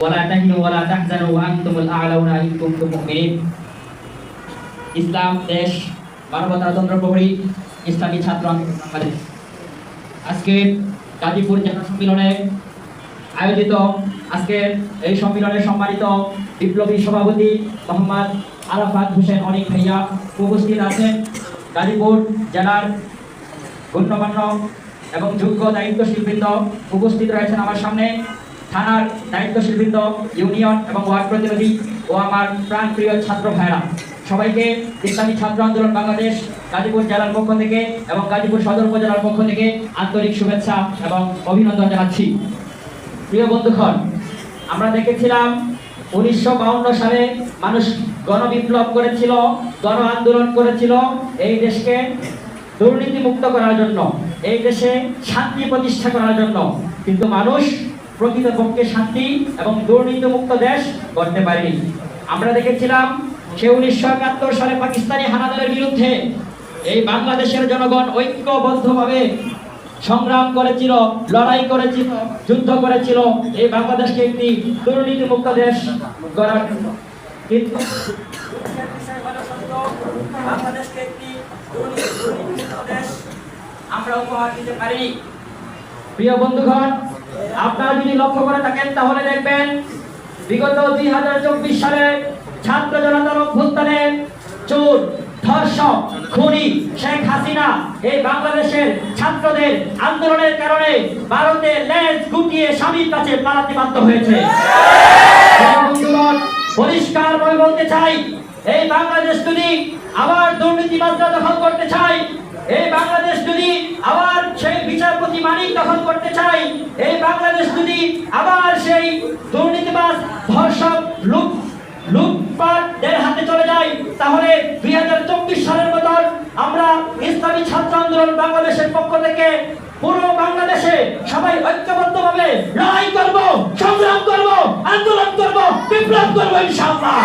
ওয়ালা তাহিনু ওয়ালা তাহজানু ওয়া আনতুমুল আ'লাউনা ইন কুনতুম মুমিনিন। ইসলাম দেশ মানবতার তন্ত্র প্রহরী ইসলামী ছাত্র আন্দোলন বাংলাদেশ আজকে গাজীপুর জেলা সম্মেলনে আয়োজিত আজকের এই সম্মেলনে সম্মানিত বিপ্লবী সভাপতি মোহাম্মদ আরাফাত হোসেন অনিক ভাইয়া উপস্থিত আছেন। গাজীপুর জেলার গণ্যমান্য এবং যোগ্য দায়িত্বশীল বৃন্দ উপস্থিত রয়েছেন আমার সামনে। থানার দায়িত্বশীল বৃন্দ, ইউনিয়ন এবং ওয়ার্ড প্রতিনিধি ও আমার প্রাণপ্রিয় ছাত্র ভাইরা, সবাইকে ইসলামী ছাত্র আন্দোলন বাংলাদেশ গাজীপুর জেলার পক্ষ থেকে এবং গাজীপুর সদর উপজেলার পক্ষ থেকে আন্তরিক শুভেচ্ছা এবং অভিনন্দন জানাচ্ছি। প্রিয় বন্ধুগণ, আমরা দেখেছিলাম 1952 সালে মানুষ গণবিপ্লব করেছিল, গণ আন্দোলন করেছিল এই দেশকে দুর্নীতি মুক্ত করার জন্য, এই দেশে শান্তি প্রতিষ্ঠা করার জন্য। কিন্তু মানুষ প্রকৃতপক্ষে শান্তি এবং দুর্নীতি মুক্ত দেশ করতে পারেনি। আমরা দেখেছিলাম সে 1971 সালে পাকিস্তানি হানাদারের বিরুদ্ধে এই বাংলাদেশের জনগণ ঐক্যবদ্ধভাবে সংগ্রাম করেছিল, লড়াই করেছিল, যুদ্ধ করেছিল এই বাংলাদেশকে একটি দুর্নীতি মুক্ত দেশ গড়ার জন্য। কিন্তু বাংলাদেশকে একটি দুর্নীতি মুক্ত দেশ আমরা উপহার দিতে পারিনি। প্রিয় বন্ধুগণ, আপনারা যদি লক্ষ্য করে থাকেন তাহলে দেখবেন বিগত 2024 সালে ছাত্র জনতার অভ্যুত্থানে চোর, ধর্ষক, খুনি শেখ হাসিনা এই বাংলাদেশের ছাত্রদের আন্দোলনের কারণে ভারতে লেজ গুটিয়ে স্বামীর কাছে পালাতে বাধ্য হয়েছে। পরিষ্কারভাবে বলতে চাই, এই বাংলাদেশ যদি আবার দুর্নীতিবাজরা দখল করতে চায়, এই বাংলাদেশ যদি আবার সেই বিচারপতি মানিক দখল করতে চায়, এই বাংলাদেশ যদি আবার সেই দুর্নীতিবাজ, ধর্ষক, লুটপাটদের হাতে চলে যায়, তাহলে 2024 সালের মতন আমরা ইসলামী ছাত্র আন্দোলন বাংলাদেশের পক্ষ থেকে পুরো বাংলাদেশে সবাই ঐক্যবদ্ধভাবে লড়াই করব, সংগ্রাম করব, আন্দোলন করব, বিপ্লব করব ইনশাআল্লাহ।